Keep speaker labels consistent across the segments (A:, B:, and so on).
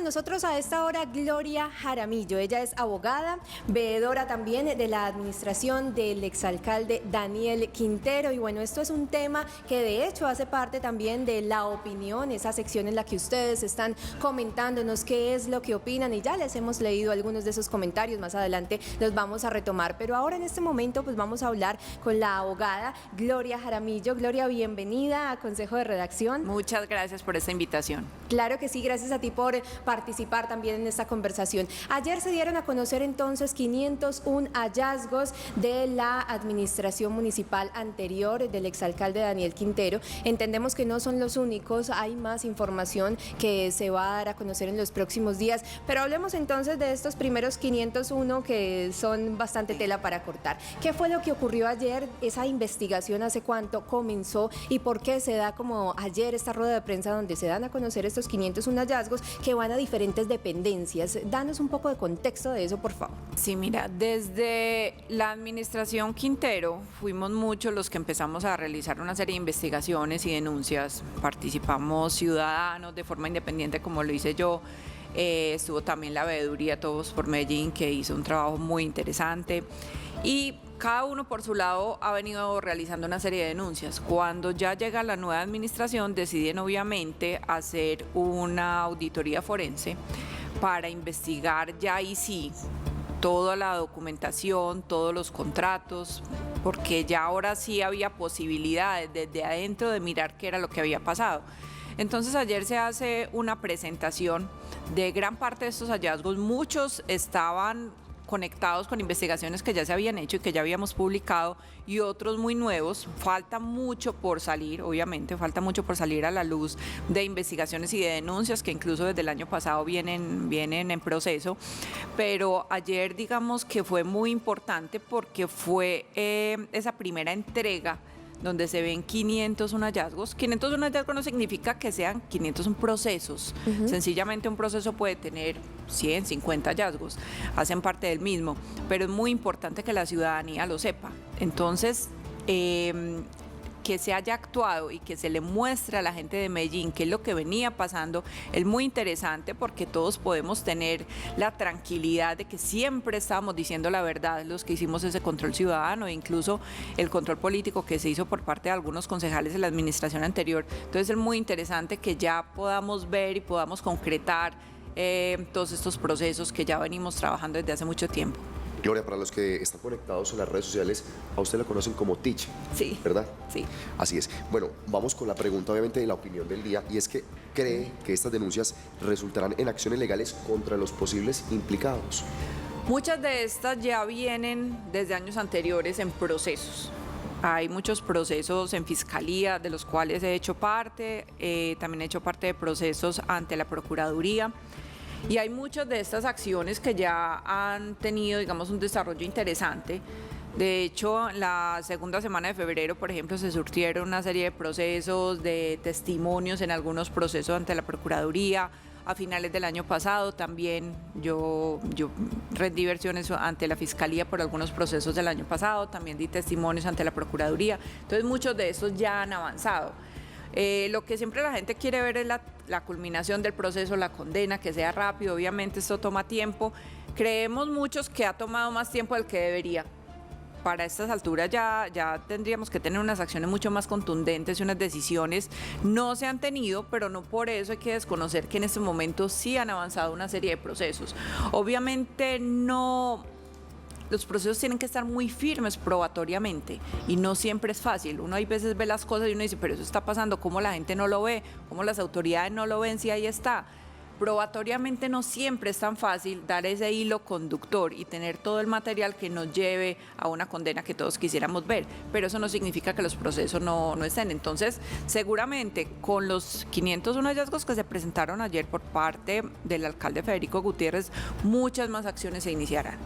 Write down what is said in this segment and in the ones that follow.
A: nosotros a esta hora Gloria Jaramillo. Ella es abogada, veedora también de la administración del exalcalde Daniel Quintero. Y bueno, esto es un tema que de hecho hace parte también de la opinión, esa sección en la que ustedes están comentándonos qué es lo que opinan, y ya les hemos leído algunos de esos comentarios, más adelante los vamos a retomar. Pero ahora en este momento pues vamos a hablar con la abogada Gloria Jaramillo. Gloria, bienvenida a Consejo de Redacción.
B: Muchas gracias por esta invitación.
A: Claro que sí, gracias a ti por participar también en esta conversación. Ayer se dieron a conocer entonces 501 hallazgos de la administración municipal anterior del exalcalde Daniel Quintero. Entendemos que no son los únicos, hay más información que se va a dar a conocer en los próximos días, pero hablemos entonces de estos primeros 501 que son bastante tela para cortar. ¿Qué fue lo que ocurrió ayer? ¿Esa investigación hace cuánto comenzó y por qué se da como ayer esta rueda de prensa donde se dan a conocer estos 501 hallazgos que van a diferentes dependencias? Danos un poco de contexto de eso, por favor.
B: Sí, mira, desde la administración Quintero fuimos muchos los que empezamos a realizar una serie de investigaciones y denuncias. Participamos ciudadanos de forma independiente, como lo hice yo. Estuvo también la veeduría Todos por Medellín, que hizo un trabajo muy interesante, y cada uno por su lado ha venido realizando una serie de denuncias. Cuando ya llega la nueva administración, deciden obviamente hacer una auditoría forense para investigar ya y sí toda la documentación, todos los contratos, porque ya ahora sí había posibilidades desde adentro de mirar qué era lo que había pasado. Entonces ayer se hace una presentación de gran parte de estos hallazgos. Muchos estaban conectados con investigaciones que ya se habían hecho y que ya habíamos publicado, y otros muy nuevos. Falta mucho por salir, obviamente, falta mucho por salir a la luz de investigaciones y de denuncias que incluso desde el año pasado vienen en proceso. Pero ayer digamos que fue muy importante porque fue esa primera entrega donde se ven 501 hallazgos. 501 hallazgos no significa que sean 501 procesos. Sencillamente un proceso puede tener 100, 50 hallazgos, hacen parte del mismo, pero es muy importante que la ciudadanía lo sepa. Entonces, que se haya actuado y que se le muestre a la gente de Medellín qué es lo que venía pasando es muy interesante, porque todos podemos tener la tranquilidad de que siempre estábamos diciendo la verdad los que hicimos ese control ciudadano, e incluso el control político que se hizo por parte de algunos concejales de la administración anterior. Entonces es muy interesante que ya podamos ver y podamos concretar todos estos procesos que ya venimos trabajando desde hace mucho tiempo.
C: Gloria, para los que están conectados en las redes sociales, a usted lo conocen como Teach,
B: sí,
C: ¿verdad?
B: Sí.
C: Así es. Bueno, vamos con la pregunta obviamente de la opinión del día, y es que ¿cree que estas denuncias resultarán en acciones legales contra los posibles implicados?
B: Muchas de estas ya vienen desde años anteriores en procesos. Hay muchos procesos en fiscalía de los cuales he hecho parte, también he hecho parte de procesos ante la Procuraduría. Y hay muchas de estas acciones que ya han tenido, digamos, un desarrollo interesante. De hecho, la segunda semana de febrero, por ejemplo, se surtieron una serie de procesos, de testimonios en algunos procesos ante la Procuraduría. A finales del año pasado también yo rendí versiones ante la Fiscalía por algunos procesos del año pasado, también di testimonios ante la Procuraduría. Entonces, muchos de estos ya han avanzado. Lo que siempre la gente quiere ver es la culminación del proceso, la condena, que sea rápido. Obviamente esto toma tiempo. Creemos muchos que ha tomado más tiempo del que debería. Para estas alturas ya tendríamos que tener unas acciones mucho más contundentes y unas decisiones. No se han tenido, pero no por eso hay que desconocer que en este momento sí han avanzado una serie de procesos. Obviamente los procesos tienen que estar muy firmes probatoriamente, y no siempre es fácil. Uno hay veces ve las cosas y uno dice, pero eso está pasando, ¿cómo la gente no lo ve? ¿Cómo las autoridades no lo ven si ahí está? Probatoriamente no siempre es tan fácil dar ese hilo conductor y tener todo el material que nos lleve a una condena que todos quisiéramos ver, pero eso no significa que los procesos no estén. Entonces, seguramente con los 501 hallazgos que se presentaron ayer por parte del alcalde Federico Gutiérrez, muchas más acciones se iniciarán.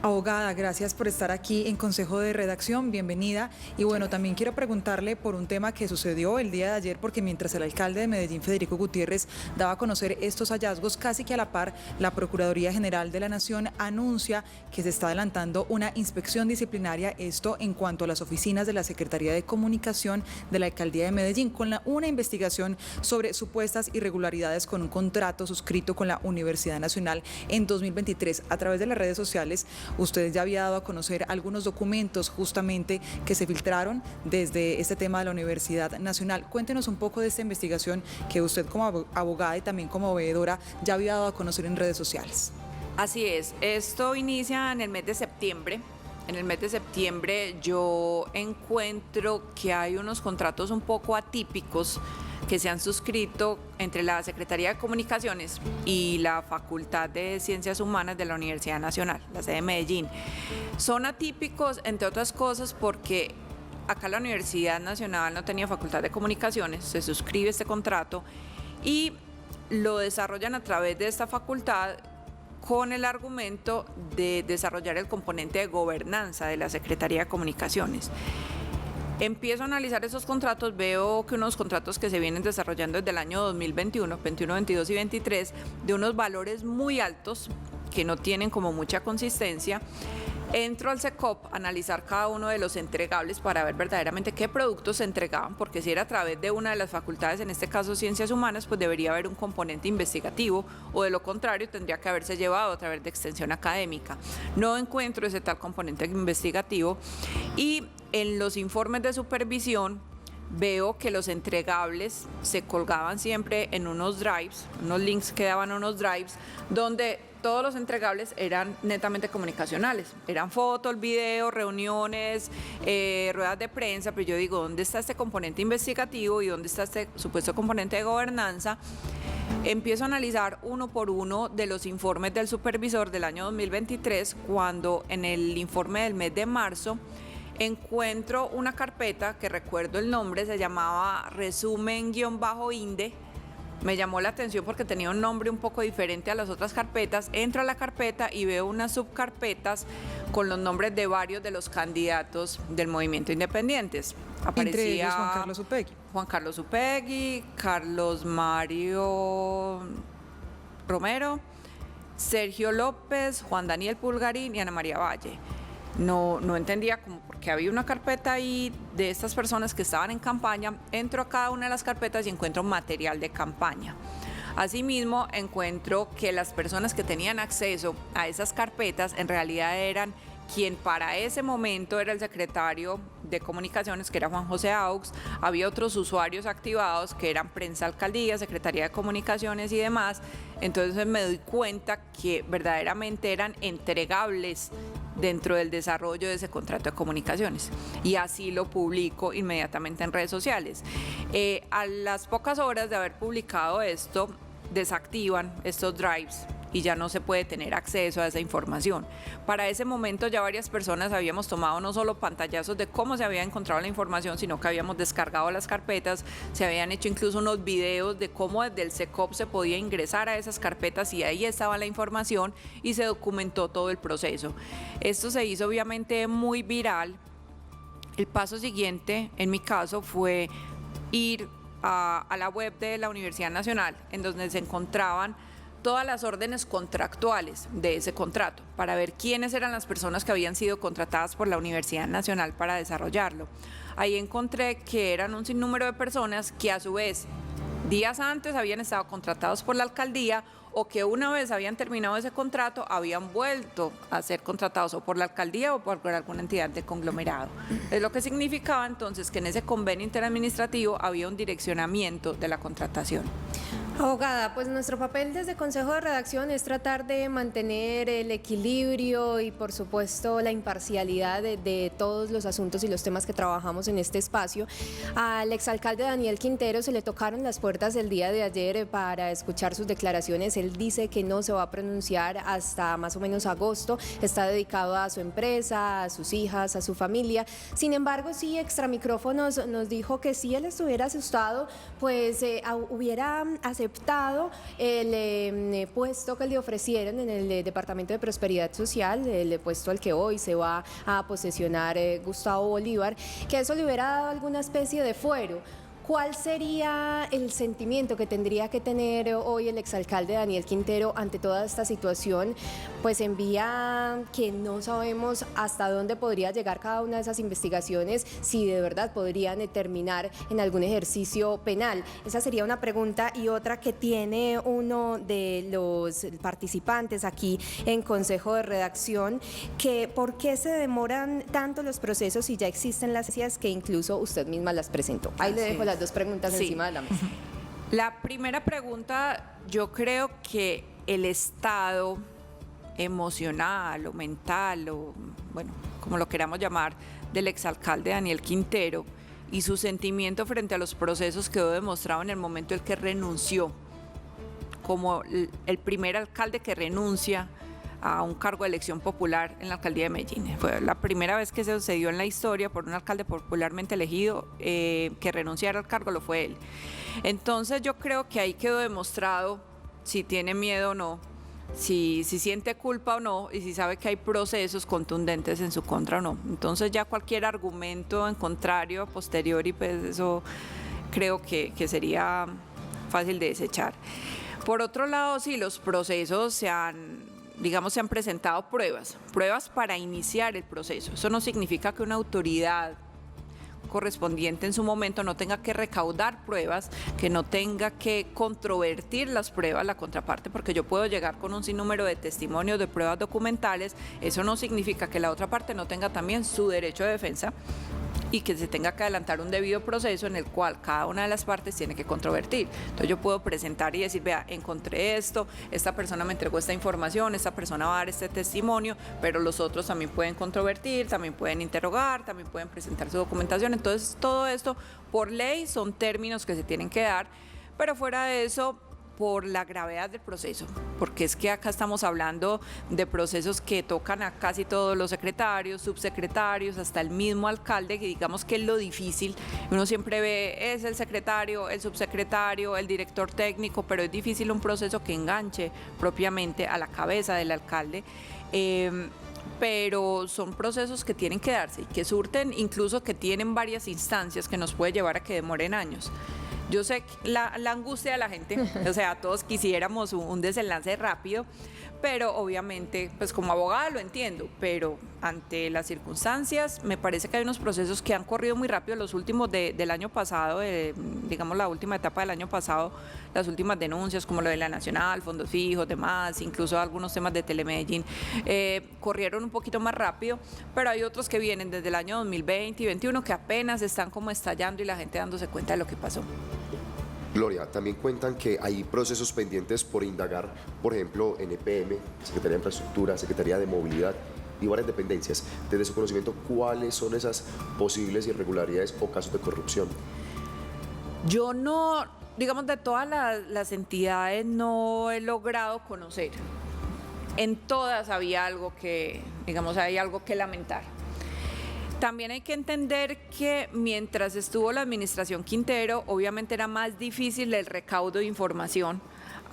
D: Abogada, gracias por estar aquí en Consejo de Redacción, bienvenida. Y bueno, también quiero preguntarle por un tema que sucedió el día de ayer, porque mientras el alcalde de Medellín, Federico Gutiérrez, daba a conocer estos hallazgos, casi que a la par, la Procuraduría General de la Nación anuncia que se está adelantando una inspección disciplinaria, esto en cuanto a las oficinas de la Secretaría de Comunicación de la Alcaldía de Medellín, con una investigación sobre supuestas irregularidades con un contrato suscrito con la Universidad Nacional en 2023. A través de las redes sociales, usted ya había dado a conocer algunos documentos justamente que se filtraron desde este tema de la Universidad Nacional. Cuéntenos un poco de esta investigación que usted como abogada y también como veedora ya había dado a conocer en redes sociales.
B: Así es, esto inicia en el mes de septiembre. En el mes de septiembre yo encuentro que hay unos contratos un poco atípicos que se han suscrito entre la Secretaría de Comunicaciones y la Facultad de Ciencias Humanas de la Universidad Nacional, la sede de Medellín. Son atípicos, entre otras cosas, porque acá la Universidad Nacional no tenía Facultad de Comunicaciones, se suscribe este contrato y lo desarrollan a través de esta facultad con el argumento de desarrollar el componente de gobernanza de la Secretaría de Comunicaciones. Empiezo a analizar esos contratos, veo que unos contratos que se vienen desarrollando desde el año 2021, 21, 22 y 23, de unos valores muy altos que no tienen como mucha consistencia. Entro al SECOP a analizar cada uno de los entregables para ver verdaderamente qué productos se entregaban, porque si era a través de una de las facultades, en este caso Ciencias Humanas, pues debería haber un componente investigativo, o de lo contrario tendría que haberse llevado a través de extensión académica. No encuentro ese tal componente investigativo y en los informes de supervisión veo que los entregables se colgaban siempre en unos drives, unos links que daban a unos drives, donde todos los entregables eran netamente comunicacionales, eran fotos, videos, reuniones, ruedas de prensa, pero yo digo, ¿dónde está este componente investigativo y dónde está este supuesto componente de gobernanza? Empiezo a analizar uno por uno de los informes del supervisor del año 2023, cuando en el informe del mes de marzo encuentro una carpeta que recuerdo el nombre, se llamaba resumen-inde. Me llamó la atención porque tenía un nombre un poco diferente a las otras carpetas. Entro a la carpeta y veo unas subcarpetas con los nombres de varios de los candidatos del movimiento independientes. Aparecía
D: entre ellos Juan Carlos Upegui.
B: Juan Carlos Upegui, Carlos Mario Romero, Sergio López, Juan Daniel Pulgarín y Ana María Valle. No entendía como por qué había una carpeta ahí de estas personas que estaban en campaña. Entro a cada una de las carpetas y encuentro material de campaña. Asimismo, encuentro que las personas que tenían acceso a esas carpetas en realidad eran quien para ese momento era el secretario de Comunicaciones, que era Juan José Aux. Había otros usuarios activados que eran Prensa Alcaldía, Secretaría de Comunicaciones y demás. Entonces me doy cuenta que verdaderamente eran entregables dentro del desarrollo de ese contrato de comunicaciones, y así lo publico inmediatamente en redes sociales. A las pocas horas de haber publicado esto, desactivan estos drives y ya no se puede tener acceso a esa información. Para ese momento ya varias personas habíamos tomado no solo pantallazos de cómo se había encontrado la información, sino que habíamos descargado las carpetas, se habían hecho incluso unos videos de cómo desde el SECOP se podía ingresar a esas carpetas y ahí estaba la información y se documentó todo el proceso. Esto se hizo obviamente muy viral. El paso siguiente, en mi caso, fue ir a la web de la Universidad Nacional, en donde se encontraban todas las órdenes contractuales de ese contrato, para ver quiénes eran las personas que habían sido contratadas por la Universidad Nacional para desarrollarlo. Ahí encontré que eran un sinnúmero de personas que a su vez días antes habían estado contratados por la alcaldía, o que una vez habían terminado ese contrato habían vuelto a ser contratados o por la alcaldía o por alguna entidad de conglomerado. Es lo que significaba entonces que en ese convenio interadministrativo había un direccionamiento de la contratación.
A: Abogada, pues nuestro papel desde Consejo de Redacción es tratar de mantener el equilibrio y por supuesto la imparcialidad de todos los asuntos y los temas que trabajamos en este espacio. Al exalcalde Daniel Quintero se le tocaron las puertas el día de ayer para escuchar sus declaraciones. Él dice que no se va a pronunciar hasta más o menos agosto, está dedicado a su empresa, a sus hijas, a su familia. Sin embargo, sí, extra micrófonos nos dijo que si él estuviera asustado, pues hubiera asegurado aceptado el puesto que le ofrecieron en el Departamento de Prosperidad Social, el puesto al que hoy se va a posesionar Gustavo Bolívar, que eso le hubiera dado alguna especie de fuero. ¿Cuál sería el sentimiento que tendría que tener hoy el exalcalde Daniel Quintero ante toda esta situación? Pues en vía que no sabemos hasta dónde podría llegar cada una de esas investigaciones, si de verdad podrían terminar en algún ejercicio penal. Esa sería una pregunta, y otra que tiene uno de los participantes aquí en Consejo de Redacción, que ¿por qué se demoran tanto los procesos si ya existen las ciencias que incluso usted misma las presentó? Ahí le dejo las dos preguntas encima de la mesa.
B: La primera pregunta, yo creo que el estado emocional o mental, o bueno, como lo queramos llamar, del exalcalde Daniel Quintero y su sentimiento frente a los procesos quedó demostrado en el momento en que renunció, como el primer alcalde que renuncia a un cargo de elección popular en la alcaldía de Medellín. Fue la primera vez que se sucedió en la historia por un alcalde popularmente elegido que renunciara al cargo, lo fue él. Entonces yo creo que ahí quedó demostrado si tiene miedo o no, si siente culpa o no, y si sabe que hay procesos contundentes en su contra o no. Entonces ya cualquier argumento en contrario a posteriori, pues eso creo que sería fácil de desechar. Por otro lado, sí, los procesos se han presentado pruebas para iniciar el proceso. Eso no significa que una autoridad correspondiente en su momento no tenga que recaudar pruebas, que no tenga que controvertir las pruebas la contraparte, porque yo puedo llegar con un sinnúmero de testimonios, de pruebas documentales. Eso no significa que la otra parte no tenga también su derecho de defensa y que se tenga que adelantar un debido proceso en el cual cada una de las partes tiene que controvertir. Entonces yo puedo presentar y decir, vea, encontré esto, esta persona me entregó esta información, esta persona va a dar este testimonio, pero los otros también pueden controvertir, también pueden interrogar, también pueden presentar su documentación. Entonces todo esto por ley son términos que se tienen que dar, pero fuera de eso, por la gravedad del proceso, porque es que acá estamos hablando de procesos que tocan a casi todos los secretarios, subsecretarios, hasta el mismo alcalde, que digamos que es lo difícil. Uno siempre ve, es el secretario, el subsecretario, el director técnico, pero es difícil un proceso que enganche propiamente a la cabeza del alcalde. Pero son procesos que tienen que darse y que surten, incluso que tienen varias instancias que nos puede llevar a que demoren años. Yo sé la angustia de la gente, o sea, todos quisiéramos un desenlace rápido, pero obviamente, pues como abogada lo entiendo, pero ante las circunstancias me parece que hay unos procesos que han corrido muy rápido, los últimos del año pasado, digamos la última etapa del año pasado, las últimas denuncias como lo de la Nacional, fondos fijos, demás, incluso algunos temas de Telemedellín, corrieron un poquito más rápido, pero hay otros que vienen desde el año 2020 y 2021 que apenas están como estallando y la gente dándose cuenta de lo que pasó.
C: Gloria, también cuentan que hay procesos pendientes por indagar, por ejemplo, en EPM, Secretaría de Infraestructura, Secretaría de Movilidad y varias dependencias. Desde su conocimiento, ¿cuáles son esas posibles irregularidades o casos de corrupción?
B: Yo no, digamos, de todas las entidades no he logrado conocer. En todas había algo que, digamos, hay algo que lamentar. También hay que entender que mientras estuvo la administración Quintero, obviamente era más difícil el recaudo de información.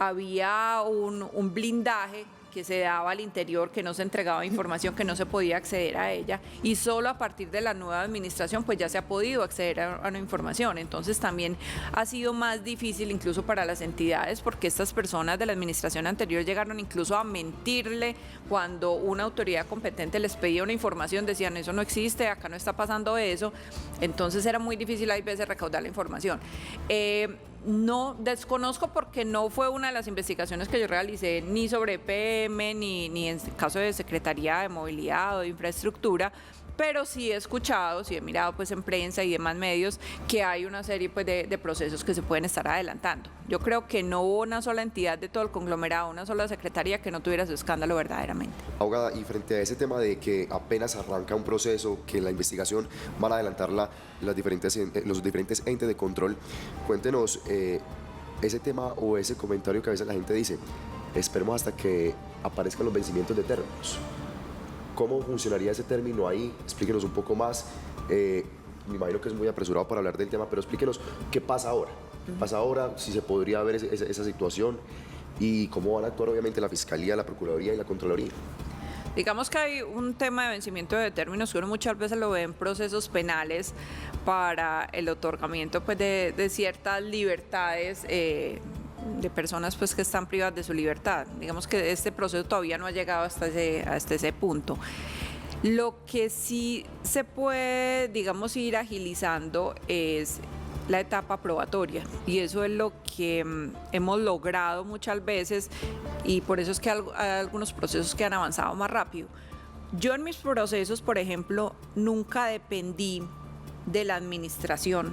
B: Había un blindaje que se daba al interior, que no se entregaba información, que no se podía acceder a ella, y solo a partir de la nueva administración pues ya se ha podido acceder a la información. Entonces también ha sido más difícil incluso para las entidades, porque estas personas de la administración anterior llegaron incluso a mentirle cuando una autoridad competente les pedía una información, decían eso no existe, acá no está pasando eso. Entonces era muy difícil a veces recaudar la información. No desconozco porque no fue una de las investigaciones que yo realicé ni sobre EPM ni en el caso de Secretaría de Movilidad o de Infraestructura, pero sí he escuchado, sí he mirado pues en prensa y demás medios que hay una serie pues de procesos que se pueden estar adelantando. Yo creo que no hubo una sola entidad de todo el conglomerado, una sola secretaría que no tuviera su escándalo verdaderamente.
C: Abogada, y frente a ese tema de que apenas arranca un proceso, que la investigación van a adelantar los diferentes entes de control, cuéntenos ese tema o ese comentario que a veces la gente dice, esperemos hasta que aparezcan los vencimientos de términos. ¿Cómo funcionaría ese término ahí? Explíquenos un poco más. Me imagino que es muy apresurado para hablar del tema, pero explíquenos qué pasa ahora. pasa ahora? Si se podría ver esa situación y cómo van a actuar obviamente la Fiscalía, la Procuraduría y la Contraloría.
B: Digamos que hay un tema de vencimiento de términos que uno muchas veces lo ve en procesos penales para el otorgamiento pues, de ciertas libertades de personas pues, que están privadas de su libertad. Digamos que este proceso todavía no ha llegado hasta ese punto. Lo que sí se puede, digamos, ir agilizando es la etapa probatoria, y eso es lo que hemos logrado muchas veces, y por eso es que hay algunos procesos que han avanzado más rápido. Yo en mis procesos, por ejemplo, nunca dependí de la administración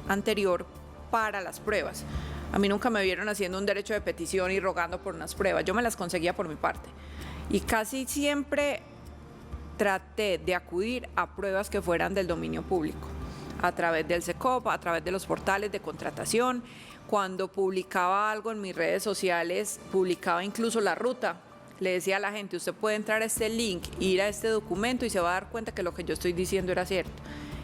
B: anterior para las pruebas. A mí nunca me vieron haciendo un derecho de petición y rogando por unas pruebas, yo me las conseguía por mi parte, y casi siempre traté de acudir a pruebas que fueran del dominio público, a través del SECOP, a través de los portales de contratación. Cuando publicaba algo en mis redes sociales, publicaba incluso la ruta. Le decía a la gente, usted puede entrar a este link, ir a este documento y se va a dar cuenta que lo que yo estoy diciendo era cierto.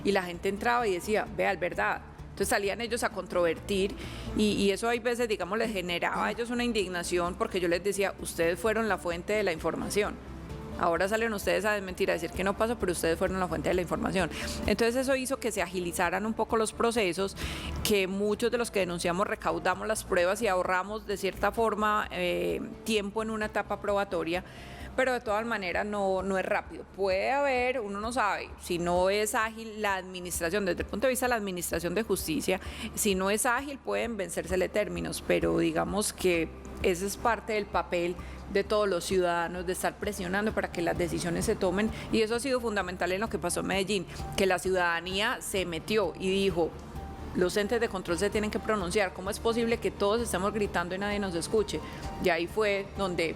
B: Y la gente entraba y decía, vea, es verdad. Entonces salían ellos a controvertir y eso hay veces, digamos, les generaba a ellos una indignación porque yo les decía, ustedes fueron la fuente de la información. Ahora salen ustedes a desmentir, a decir que no pasó, pero ustedes fueron la fuente de la información. Entonces eso hizo que se agilizaran un poco los procesos, que muchos de los que denunciamos recaudamos las pruebas y ahorramos de cierta forma tiempo en una etapa probatoria, pero de todas maneras no es rápido. Puede haber, uno no sabe, si no es ágil la administración, desde el punto de vista de la administración de justicia, si no es ágil pueden vencérsele términos, pero digamos que ese es parte del papel de todos los ciudadanos, de estar presionando para que las decisiones se tomen, y eso ha sido fundamental en lo que pasó en Medellín, que la ciudadanía se metió y dijo, los entes de control se tienen que pronunciar, ¿cómo es posible que todos estemos gritando y nadie nos escuche? Y ahí fue donde,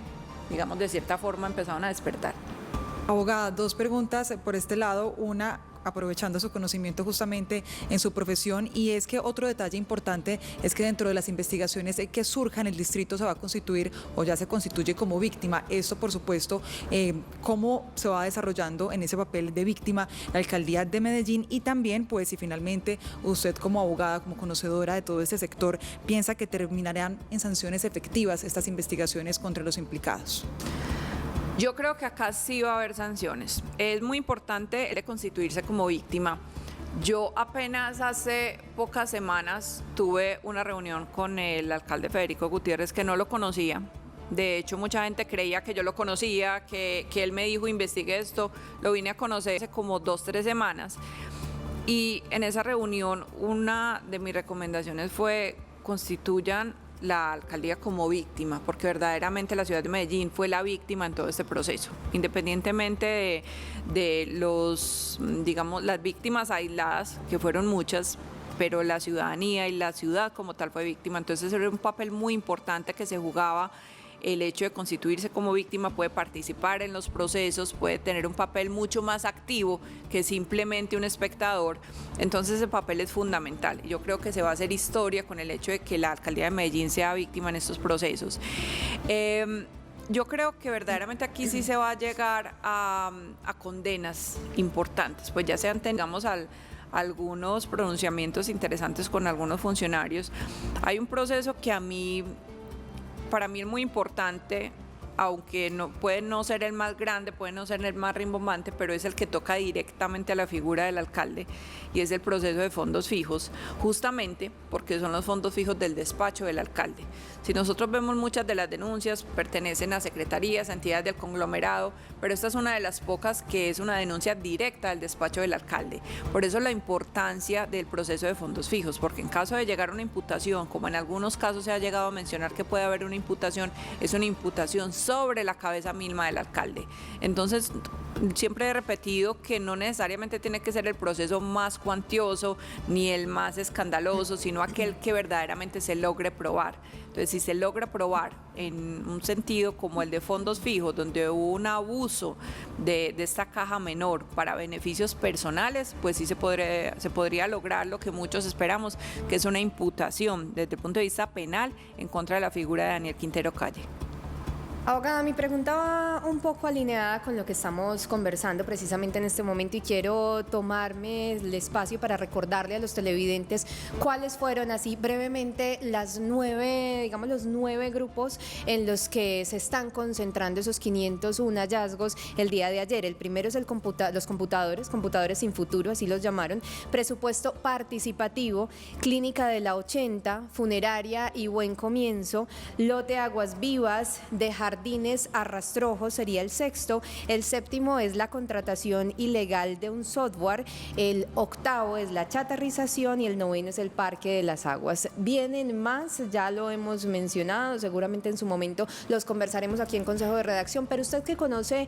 B: digamos, de cierta forma empezaron a despertar.
D: Abogada, dos preguntas por este lado, una aprovechando su conocimiento justamente en su profesión, y es que otro detalle importante es que dentro de las investigaciones que surjan el distrito se va a constituir o ya se constituye como víctima. Esto, por supuesto, cómo se va desarrollando en ese papel de víctima la alcaldía de Medellín, y también pues si finalmente usted como abogada, como conocedora de todo este sector, piensa que terminarán en sanciones efectivas estas investigaciones contra los implicados.
B: Yo creo que acá sí va a haber sanciones. Es muy importante constituirse como víctima. Yo apenas hace pocas semanas tuve una reunión con el alcalde Federico Gutiérrez, que no lo conocía. De hecho, mucha gente creía que yo lo conocía, que él me dijo, investigue esto. Lo vine a conocer hace como 2-3 semanas. Y en esa reunión, una de mis recomendaciones fue constituyan la alcaldía como víctima, porque verdaderamente la ciudad de Medellín fue la víctima en todo este proceso, independientemente de los, digamos, las víctimas aisladas, que fueron muchas, pero la ciudadanía y la ciudad como tal fue víctima. Entonces era un papel muy importante que se jugaba. El hecho de constituirse como víctima, puede participar en los procesos, puede tener un papel mucho más activo que simplemente un espectador. Entonces ese papel es fundamental. Yo creo que se va a hacer historia con el hecho de que la alcaldía de Medellín sea víctima en estos procesos. Yo creo que verdaderamente aquí sí se va a llegar a condenas importantes, pues ya sean, tengamos algunos pronunciamientos interesantes con algunos funcionarios. Hay un proceso que para mí es muy importante, aunque puede no ser el más grande, puede no ser el más rimbombante, pero es el que toca directamente a la figura del alcalde, y es el proceso de fondos fijos, justamente porque son los fondos fijos del despacho del alcalde. Si nosotros vemos, muchas de las denuncias pertenecen a secretarías, a entidades del conglomerado, pero esta es una de las pocas que es una denuncia directa del despacho del alcalde. Por eso la importancia del proceso de fondos fijos, porque en caso de llegar a una imputación, como en algunos casos se ha llegado a mencionar que puede haber una imputación, es una imputación sobre la cabeza misma del alcalde. Entonces, siempre he repetido que no necesariamente tiene que ser el proceso más cuantioso ni el más escandaloso, sino aquel que verdaderamente se logre probar. Entonces, si se logra probar en un sentido como el de fondos fijos, donde hubo un abuso de esta caja menor para beneficios personales, pues sí se podría lograr lo que muchos esperamos, que es una imputación desde el punto de vista penal en contra de la figura de Daniel Quintero Calle.
A: Abogada, mi pregunta va un poco alineada con lo que estamos conversando precisamente en este momento y quiero tomarme el espacio para recordarle a los televidentes cuáles fueron así brevemente los 9 grupos en los que se están concentrando esos 501 hallazgos el día de ayer. El primero es los computadores sin futuro, así los llamaron, presupuesto participativo, clínica de la 80, funeraria y buen comienzo, lote Aguas Vivas, de Jardines a Rastrojos sería el sexto, el séptimo es la contratación ilegal de un software, el octavo es la chatarrización y el noveno es el Parque de las Aguas. Vienen más, ya lo hemos mencionado, seguramente en su momento los conversaremos aquí en Consejo de Redacción, pero usted que conoce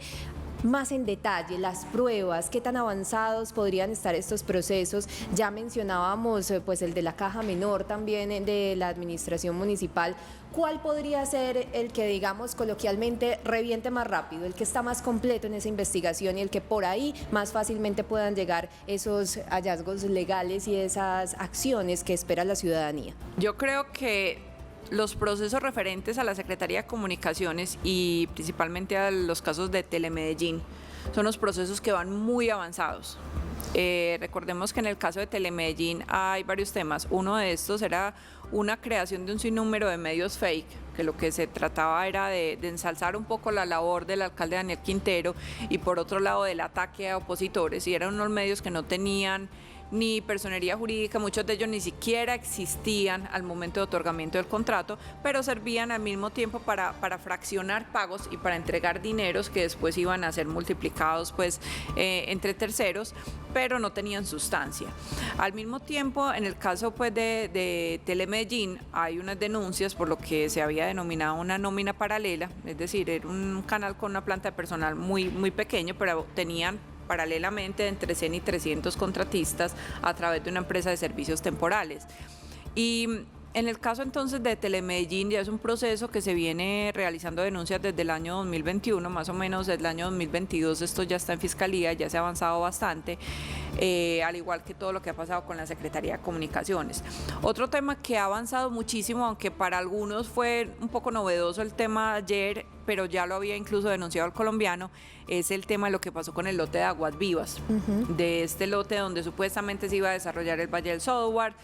A: más en detalle las pruebas, qué tan avanzados podrían estar estos procesos. Ya mencionábamos pues el de la caja menor también de la administración municipal. ¿Cuál podría ser el que, digamos coloquialmente, reviente más rápido, el que está más completo en esa investigación y el que por ahí más fácilmente puedan llegar esos hallazgos legales y esas acciones que espera la ciudadanía?
B: Yo creo que los procesos referentes a la Secretaría de Comunicaciones y principalmente a los casos de Telemedellín son los procesos que van muy avanzados. Recordemos que en el caso de Telemedellín hay varios temas. Uno de estos era una creación de un sinnúmero de medios fake, que lo que se trataba era de ensalzar un poco la labor del alcalde Daniel Quintero y por otro lado del ataque a opositores, y eran unos medios que no tenían ni personería jurídica, muchos de ellos ni siquiera existían al momento de otorgamiento del contrato, pero servían al mismo tiempo para fraccionar pagos y para entregar dineros que después iban a ser multiplicados pues entre terceros, pero no tenían sustancia. Al mismo tiempo, en el caso pues de Telemedellín, hay unas denuncias por lo que se había denominado una nómina paralela, es decir, era un canal con una planta de personal muy, muy pequeño, pero tenían paralelamente entre 100 y 300 contratistas a través de una empresa de servicios temporales. Y en el caso entonces de Telemedellín ya es un proceso que se viene realizando denuncias desde el año 2021, más o menos desde el año 2022 esto ya está en Fiscalía, ya se ha avanzado bastante, al igual que todo lo que ha pasado con la Secretaría de Comunicaciones. Otro tema que ha avanzado muchísimo, aunque para algunos fue un poco novedoso el tema ayer, pero ya lo había incluso denunciado el colombiano, es el tema de lo que pasó con el lote de Aguas Vivas, de este lote donde supuestamente se iba a desarrollar el Valle del Software.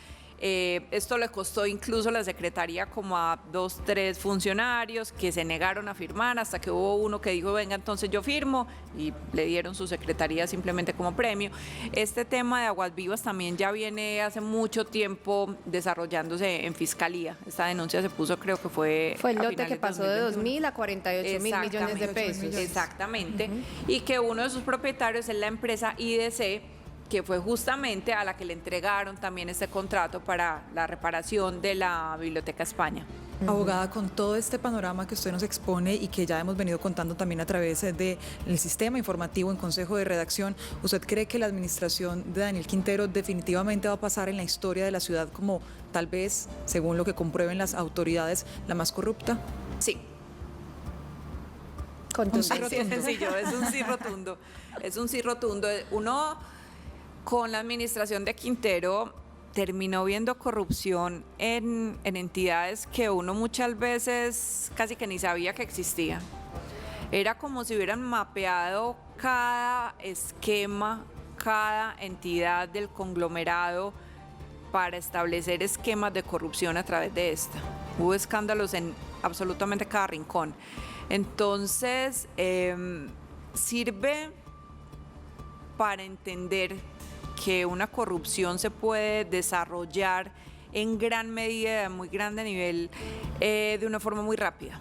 B: Esto le costó incluso a la Secretaría como a 2, 3 funcionarios que se negaron a firmar hasta que hubo uno que dijo, venga, entonces yo firmo, y le dieron su secretaría simplemente como premio. Este tema de Aguas Vivas también ya viene hace mucho tiempo desarrollándose en Fiscalía. Esta denuncia se puso, creo que fue
A: el lote que pasó de 2.000 a 48.000 millones de pesos.
B: Exactamente. Y que uno de sus propietarios es la empresa IDC, que fue justamente a la que le entregaron también este contrato para la reparación de la Biblioteca España.
D: Abogada, con todo este panorama que usted nos expone y que ya hemos venido contando también a través del sistema informativo en Consejo de Redacción, ¿usted cree que la administración de Daniel Quintero definitivamente va a pasar en la historia de la ciudad como tal vez, según lo que comprueben las autoridades, la más corrupta?
B: Sí.
A: Un
B: sí rotundo. Sencillo, es un sí rotundo. Es un sí rotundo. Uno, con la administración de Quintero, terminó viendo corrupción en entidades que uno muchas veces casi que ni sabía que existían. Era como si hubieran mapeado cada esquema, cada entidad del conglomerado para establecer esquemas de corrupción a través de esta. Hubo escándalos en absolutamente cada rincón. Entonces, sirve para entender que una corrupción se puede desarrollar en gran medida, a muy grande nivel, de una forma muy rápida,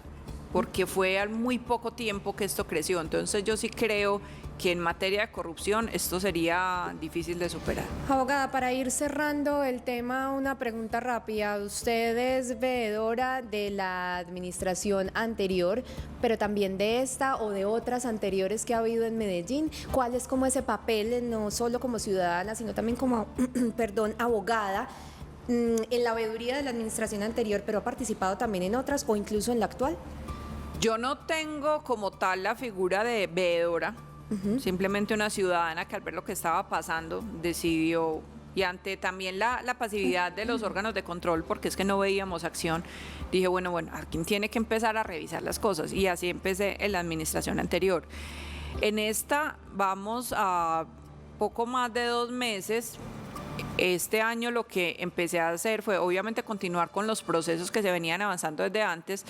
B: porque fue al muy poco tiempo que esto creció. Entonces yo sí creo que en materia de corrupción esto sería difícil de superar.
A: Abogada, para ir cerrando el tema, una pregunta rápida. Usted es veedora de la administración anterior, pero también de esta o de otras anteriores que ha habido en Medellín. ¿Cuál es como ese papel, no solo como ciudadana, sino también como, abogada, en la veeduría de la administración anterior, pero ha participado también en otras o incluso en la actual?
B: Yo no tengo como tal la figura de veedora, simplemente una ciudadana que al ver lo que estaba pasando decidió y ante también la pasividad de los órganos de control, porque es que no veíamos acción, dije, bueno, alguien tiene que empezar a revisar las cosas, y así empecé en la administración anterior. En esta vamos a poco más de 2 meses. Este año lo que empecé a hacer fue obviamente continuar con los procesos que se venían avanzando desde antes,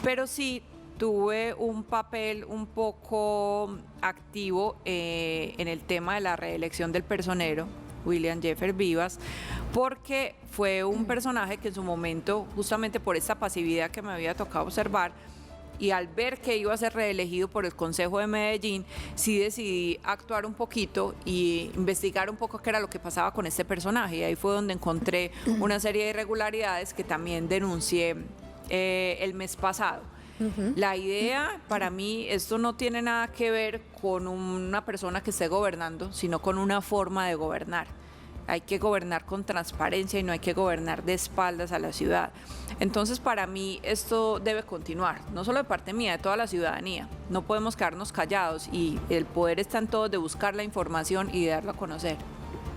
B: pero sí tuve un papel un poco activo en el tema de la reelección del personero, William Jeffer Vivas, porque fue un personaje que en su momento, justamente por esta pasividad que me había tocado observar, y al ver que iba a ser reelegido por el Consejo de Medellín, sí decidí actuar un poquito y investigar un poco qué era lo que pasaba con este personaje. Y ahí fue donde encontré una serie de irregularidades que también denuncié el mes pasado. La idea, para mí, esto no tiene nada que ver con una persona que esté gobernando, sino con una forma de gobernar. Hay que gobernar con transparencia y no hay que gobernar de espaldas a la ciudad. Entonces, para mí, esto debe continuar, no solo de parte mía, de toda la ciudadanía. No podemos quedarnos callados, y el poder está en todos de buscar la información y de darlo a conocer.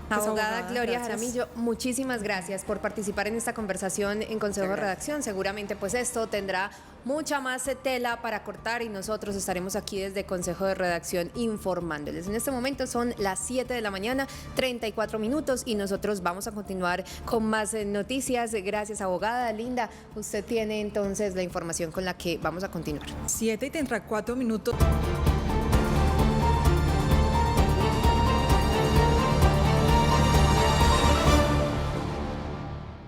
A: Abogada
D: abogada,
A: Gloria
D: gracias.
A: Jaramillo, muchísimas gracias por participar en esta conversación en Consejo de Redacción. Seguramente pues esto tendrá mucha más tela para cortar, y nosotros estaremos aquí desde Consejo de Redacción informándoles. En este momento son las 7 de la mañana, 34 minutos, y nosotros vamos a continuar con más noticias. Gracias, abogada Linda. Usted tiene entonces la información con la que vamos a continuar.
D: 7:34 minutos.